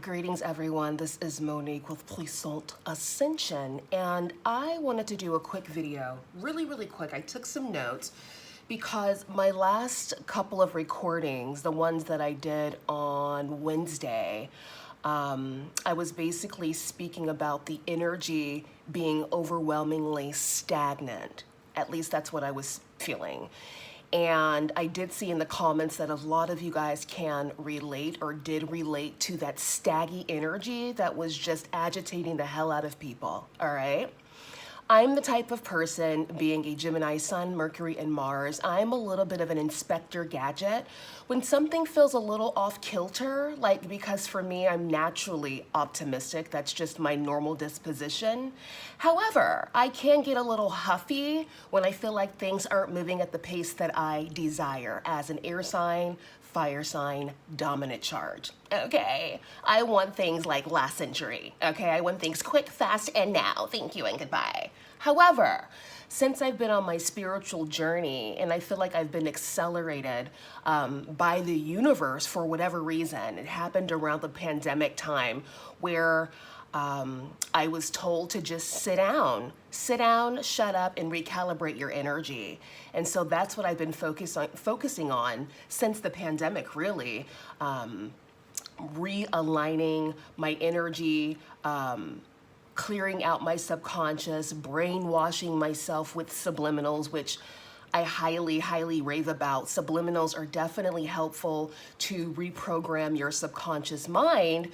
Greetings everyone, this is Monique with Puissant Ascension, and I wanted to do a quick video, really quick. I took some notes because my last couple of recordings, the ones that I did on Wednesday, I was basically speaking about the energy being overwhelmingly stagnant. At least that's what I was feeling. And I did see in the comments that a lot of you guys can relate or did relate to that staggy energy that was just agitating the hell out of people, all right? I'm the type of person, being a Gemini Sun, Mercury, and Mars, I'm a little bit of an inspector gadget. When something feels a little off kilter, like because for me, I'm naturally optimistic, that's just my normal disposition. However, I can get a little huffy when I feel like things aren't moving at the pace that I desire as an air sign, fire sign, dominant charge. Okay, I want things like last century. Okay, I want things quick, fast, and now. Thank you and goodbye. However, since I've been on my spiritual journey and I feel like I've been accelerated by the universe for whatever reason, it happened around the pandemic time where I was told to just sit down, shut up, and recalibrate your energy. And so that's what I've been focusing on since the pandemic, really. Realigning my energy, clearing out my subconscious, brainwashing myself with subliminals, which I highly rave about. Subliminals are definitely helpful to reprogram your subconscious mind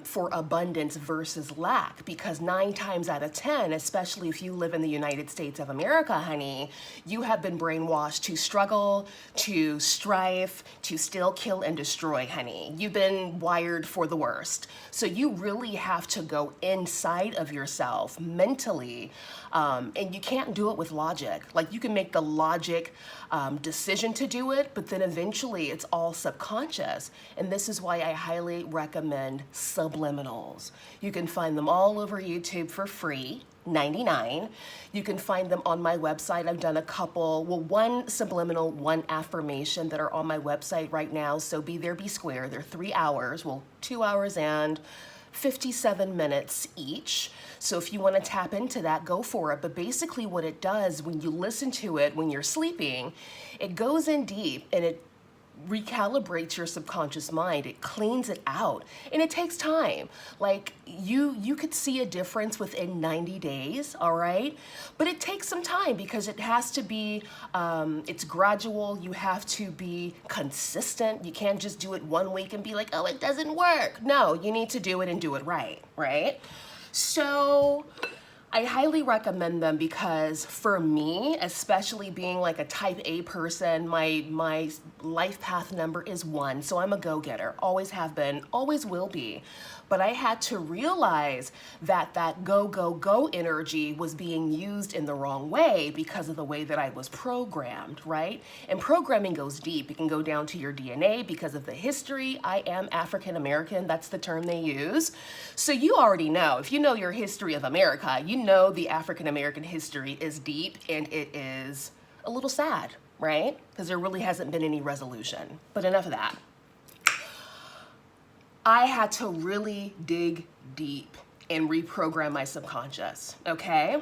for abundance versus lack, because 9 times out of 10, especially if you live in the United States of America, honey, you have been brainwashed to struggle, to strive, to steal, kill, and destroy, honey. You've been wired for the worst. So you really have to go inside of yourself mentally, and you can't do it with logic. Like, you can make the logic decision to do it, but then eventually it's all subconscious. And this is why I highly recommend subliminals. You can find them all over YouTube for free, 99. You can find them on my website. I've done a couple, well, one subliminal, one affirmation that are on my website right now. So be there, be square. They're 3 hours, well, 2 hours and 57 minutes each. So if you want to tap into that, go for it. But basically what it does when you listen to it when you're sleeping, it goes in deep and it recalibrates your subconscious mind. It cleans it out, and it takes time. Like, you could see a difference within 90 days, all right? But it takes some time because it has to be, it's gradual. You have to be consistent. You can't just do it 1 week and be like, oh, it doesn't work. No, you need to do it and do it right, right? So I highly recommend them because for me, especially being like a type A person, my life path number is 1. So I'm a go-getter, always have been, always will be. But I had to realize that that go energy was being used in the wrong way because of the way that I was programmed, right? And programming goes deep. It can go down to your DNA because of the history. I am African American. That's the term they use. So you already know, if you know your history of America, you know the African American history is deep and it is a little sad, right? Because there really hasn't been any resolution. But enough of that. I had to really dig deep and reprogram my subconscious, okay?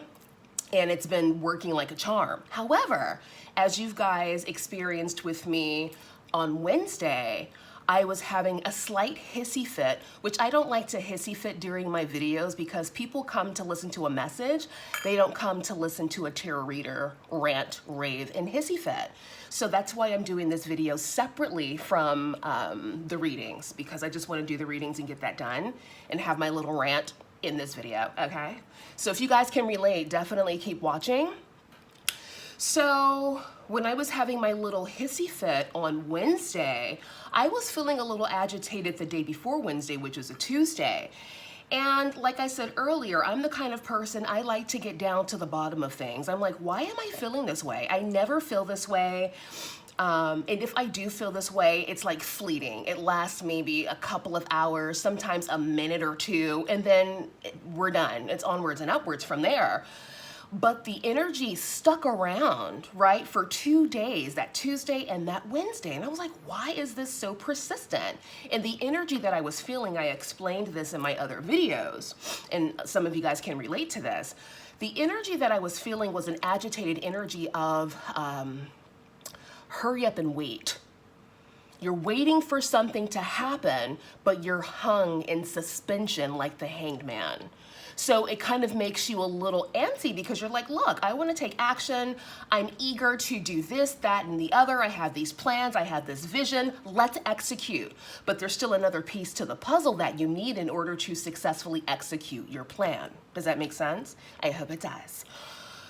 And it's been working like a charm. However, as you guys experienced with me on Wednesday, I was having a slight hissy fit, which I don't like to hissy fit during my videos because people come to listen to a message. They don't come to listen to a tarot reader rant, rave, and hissy fit. So that's why I'm doing this video separately from the readings, because I just want to do the readings and get that done and have my little rant in this video, okay? So if you guys can relate, definitely keep watching. So when I was having my little hissy fit on Wednesday, I was feeling a little agitated the day before Wednesday, which was a Tuesday. And like I said earlier, I'm the kind of person, I like to get down to the bottom of things. I'm like, why am I feeling this way? I never feel this way. And if I do feel this way, it's like fleeting. It lasts maybe a couple of hours, sometimes a minute or two, and then we're done. It's onwards and upwards from there. But the energy stuck around, right, for 2 days, that Tuesday and that Wednesday. And I was like, why is this so persistent? And the energy that I was feeling, I explained this in my other videos, and some of you guys can relate to this. The energy that I was feeling was an agitated energy of hurry up and wait. You're waiting for something to happen, but you're hung in suspension like the hanged man. So it kind of makes you a little antsy because you're like, look, I want to take action. I'm eager to do this, that, and the other. I have these plans. I have this vision. Let's execute. But there's still another piece to the puzzle that you need in order to successfully execute your plan. Does that make sense? I hope it does.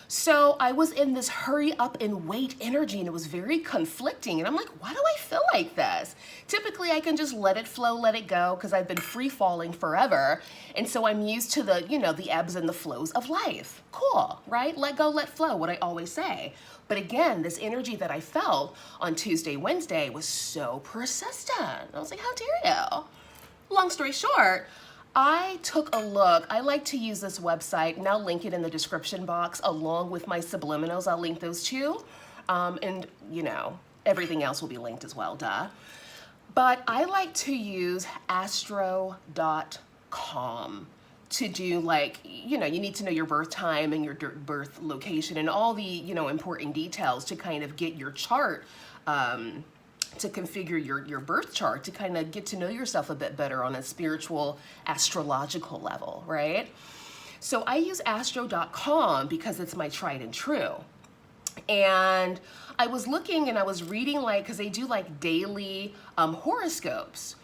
So I was in this hurry up and wait energy, and it was very conflicting. And I'm like, why do I feel like this? Typically, I can just let it flow, let it go, because I've been free falling forever. And so I'm used to the, the ebbs and the flows of life. Cool, right? Let go, let flow, what I always say. But again, this energy that I felt on Tuesday, Wednesday was so persistent. I was like, how dare you? Long story short, I took a look. I like to use this website, and I'll link it in the description box along with my subliminals. I'll link those too. And, everything else will be linked as well, duh. But I like to use astro.com to do you need to know your birth time and your birth location and all the, important details to kind of get your chart to configure your birth chart, to kind of get to know yourself a bit better on a spiritual, astrological level, right? So I use astro.com because it's my tried and true. And I was looking and I was reading because they do daily horoscopes,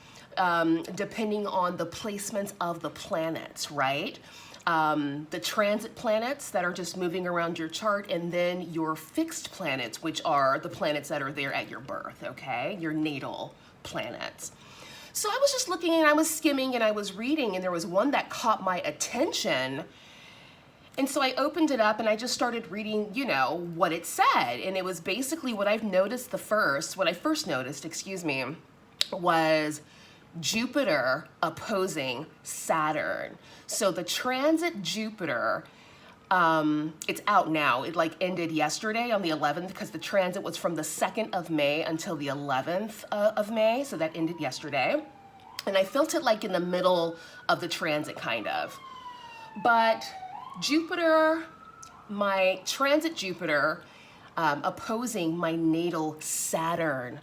depending on the placements of the planets, right? The transit planets that are just moving around your chart, and then your fixed planets, which are the planets that are there at your birth, okay? Your natal planets. So I was just looking and I was skimming and I was reading, and there was one that caught my attention. And so I opened it up and I just started reading, what it said. And it was basically what I first noticed, was Jupiter opposing Saturn. So the transit Jupiter, it's out now. It ended yesterday on the 11th because the transit was from the 2nd of May until the 11th of May. So that ended yesterday. And I felt it in the middle of the transit kind of. But Jupiter, my transit Jupiter, opposing my natal Saturn.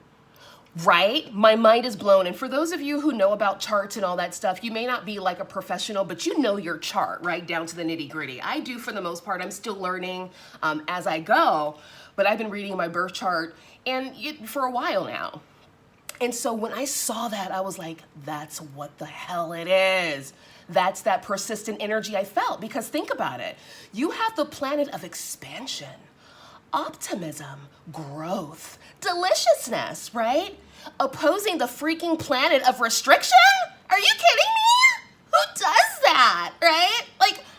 Right? My mind is blown. And for those of you who know about charts and all that stuff, you may not be a professional, but you know your chart, right? Down to the nitty gritty. I do for the most part. I'm still learning as I go, but I've been reading my birth chart for a while now. And so when I saw that, I was like, that's what the hell it is. That's that persistent energy I felt. Because think about it. You have the planet of expansion, optimism, growth, deliciousness, right? Opposing the freaking planet of restriction? Are you kidding me? Who does that, right?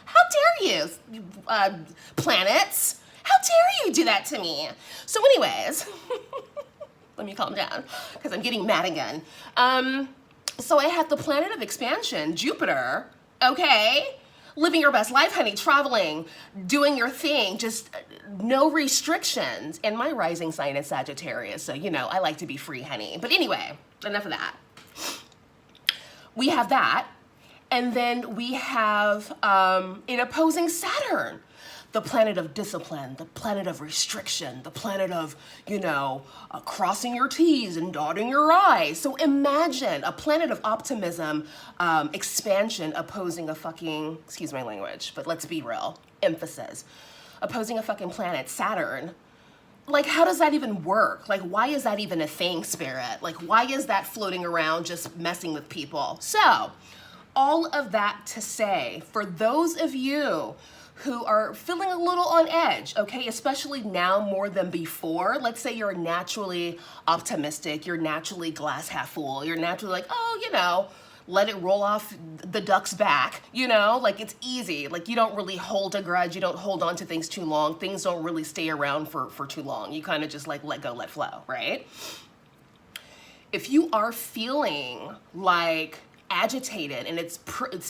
How dare you, planets? How dare you do that to me? So anyways, let me calm down because I'm getting mad again. So I had the planet of expansion, Jupiter, okay? Living your best life, honey, traveling, doing your thing, just no restrictions. And my rising sign is Sagittarius, so, I like to be free, honey. But anyway, enough of that. We have that, and then we have it opposing Saturn, the planet of discipline, the planet of restriction, the planet of, crossing your T's and dotting your I's. So imagine a planet of optimism, expansion, opposing a fucking, excuse my language, but let's be real, emphasis, opposing a fucking planet, Saturn. How does that even work? Why is that even a thing, Spirit? Why is that floating around just messing with people? So, all of that to say, for those of you who are feeling a little on edge, okay, especially now more than before. Let's say you're naturally optimistic, you're naturally glass half full, you're naturally let it roll off the duck's back, it's easy. You don't really hold a grudge, you don't hold on to things too long, things don't really stay around for too long. You kind of just let go, let flow, right? If you are feeling agitated and it's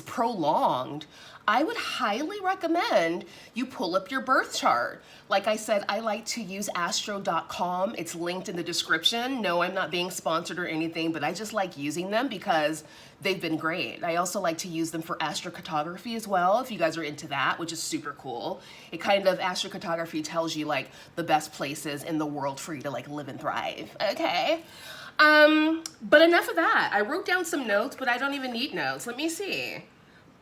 prolonged, I would highly recommend you pull up your birth chart. Like I said, I like to use astro.com. It's linked in the description. No, I'm not being sponsored or anything, but I just like using them because they've been great. I also like to use them for astrocartography as well, if you guys are into that, which is super cool. It kind of, astrocartography tells you like the best places in the world for you to like live and thrive, okay? But enough of that. I wrote down some notes, but I don't even need notes. Let me see.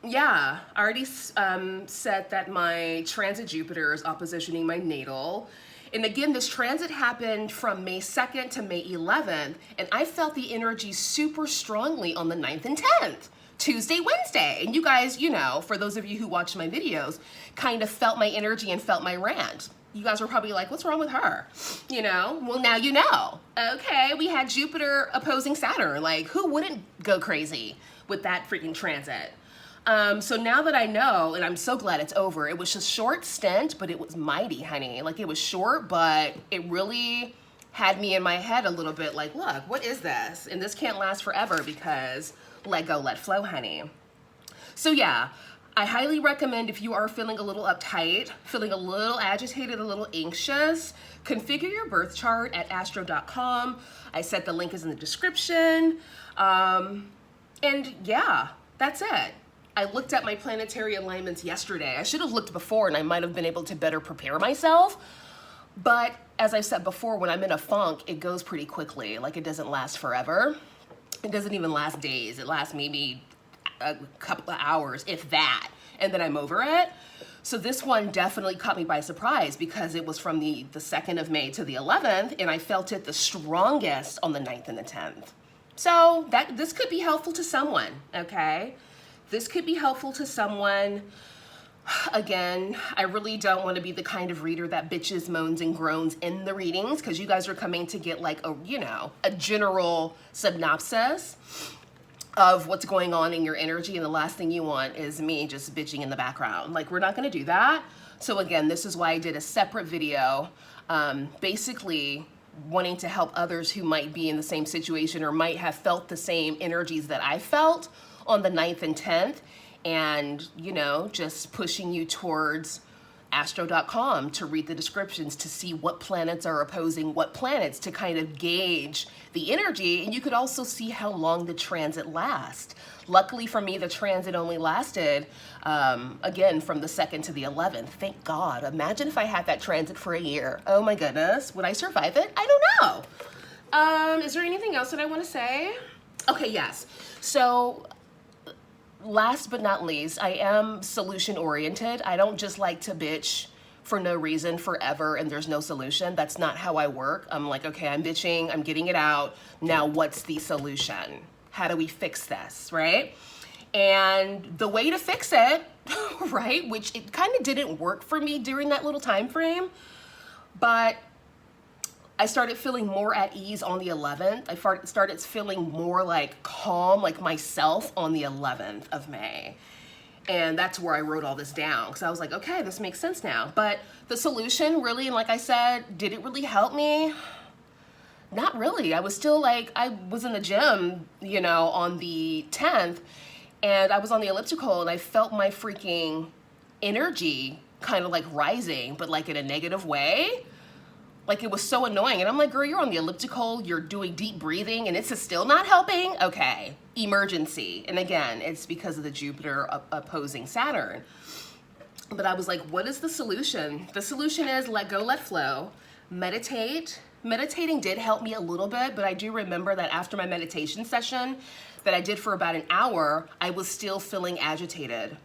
Yeah, I already said that my transit Jupiter is oppositioning my natal. And again, this transit happened from May 2nd to May 11th, and I felt the energy super strongly on the 9th and 10th, Tuesday, Wednesday. And you guys, you know, for those of you who watch my videos, kind of felt my energy and felt my rant. You guys were probably like, what's wrong with her? You know, well, now you know. Okay, we had Jupiter opposing Saturn. Like, who wouldn't go crazy with that freaking transit? So now that I know, and I'm so glad it's over, it was a short stint, but it was mighty, honey. Like, it was short, but it really had me in my head a little bit like, look, what is this? And this can't last forever because let go, let flow, honey. So yeah, I highly recommend if you are feeling a little uptight, feeling a little agitated, a little anxious, configure your birth chart at astro.com. I said the link is in the description. And yeah, that's it. I looked at my planetary alignments yesterday. I should have looked before and I might have been able to better prepare myself. But as I said before, when I'm in a funk, it goes pretty quickly. Like, it doesn't last forever. It doesn't even last days. It lasts maybe a couple of hours, if that, and then I'm over it. So this one definitely caught me by surprise because it was from the 2nd of May to the 11th, and I felt it the strongest on the 9th and the 10th. So this could be helpful to someone, okay? This could be helpful to someone. Again, I really don't want to be the kind of reader that bitches, moans, and groans in the readings because you guys are coming to get like a, you know, a general synopsis of what's going on in your energy, and the last thing you want is me just bitching in the background. Like, we're not going to do that. So again, this is why I did a separate video, basically wanting to help others who might be in the same situation or might have felt the same energies that I felt on the 9th and 10th, and, you know, just pushing you towards astro.com to read the descriptions to see what planets are opposing what planets to kind of gauge the energy. And you could also see how long the transit lasts. Luckily for me, the transit only lasted, again, from the 2nd to the 11th. Thank God. Imagine if I had that transit for a year. Oh my goodness. Would I survive it? I don't know. Is there anything else that I want to say? Okay, yes. So last but not least, I am solution oriented. I don't just like to bitch for no reason forever and there's no solution. That's not how I work. I'm like, okay, I'm bitching, I'm getting it out. Now what's the solution? How do we fix this, right? And the way to fix it, right, which it kind of didn't work for me during that little time frame, but I started feeling more at ease on the 11th. I started feeling more like calm, like myself on the 11th of May. And that's where I wrote all this down because I was like, okay, this makes sense now. But the solution really, and like I said, did it really help me? Not really. I was still like, I was in the gym, you know, on the 10th, and I was on the elliptical and I felt my freaking energy kind of like rising, but like in a negative way. Like, it was so annoying. And I'm like, girl, you're on the elliptical, you're doing deep breathing, and it's still not helping? Okay, emergency. And again, it's because of the Jupiter opposing Saturn. But I was like, what is the solution? The solution is let go, let flow, meditate. Meditating did help me a little bit, but I do remember that after my meditation session that I did for about an hour, I was still feeling agitated.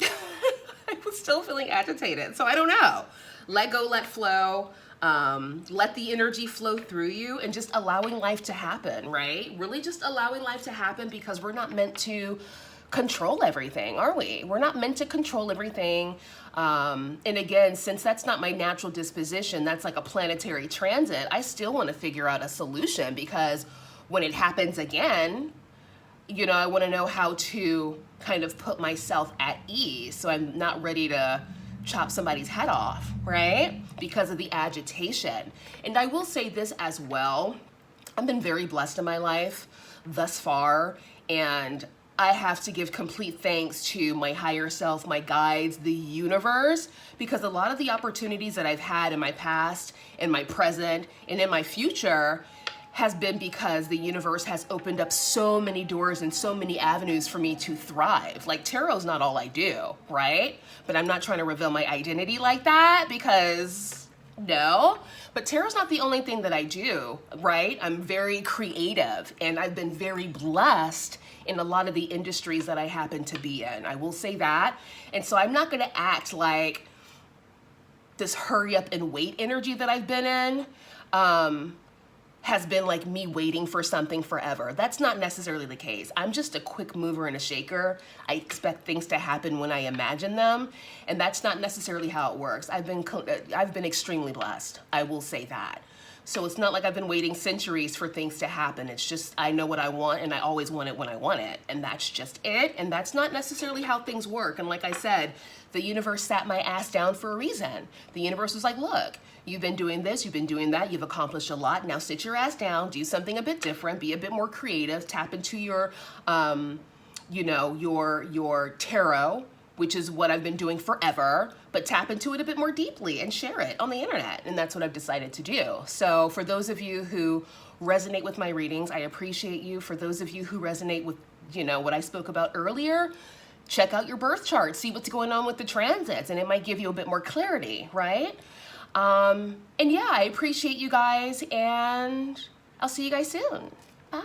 I was still feeling agitated. So I don't know. Let go, let flow. Let the energy flow through you and just allowing life to happen, right? Really just allowing life to happen because we're not meant to control everything, are we? We're not meant to control everything. And again, since that's not my natural disposition, that's like a planetary transit, I still want to figure out a solution because when it happens again, you know, I want to know how to kind of put myself at ease so I'm not ready to chop somebody's head off, right? Because of the agitation. And I will say this as well. I've been very blessed in my life thus far, and I have to give complete thanks to my higher self, my guides, the universe, because a lot of the opportunities that I've had in my past, in my present, and in my future has been because the universe has opened up so many doors and so many avenues for me to thrive. Like, tarot's not all I do, right? But I'm not trying to reveal my identity like that, because no. But tarot's not the only thing that I do, right? I'm very creative, and I've been very blessed in a lot of the industries that I happen to be in. I will say that. And so I'm not gonna act like this hurry up and wait energy that I've been in has been like me waiting for something forever. That's not necessarily the case. I'm just a quick mover and a shaker. I expect things to happen when I imagine them, and that's not necessarily how it works. I've been extremely blessed. I will say that. So it's not like I've been waiting centuries for things to happen. It's just I know what I want, and I always want it when I want it, and that's just it. And that's not necessarily how things work. And like I said, the universe sat my ass down for a reason. The universe was like, look, you've been doing this, you've been doing that, you've accomplished a lot. Now sit your ass down, do something a bit different, be a bit more creative, tap into your, your tarot, which is what I've been doing forever, but tap into it a bit more deeply and share it on the internet. And that's what I've decided to do. So for those of you who resonate with my readings, I appreciate you. For those of you who resonate with, what I spoke about earlier, check out your birth chart, see what's going on with the transits, and it might give you a bit more clarity, right? And yeah, I appreciate you guys, and I'll see you guys soon. Bye.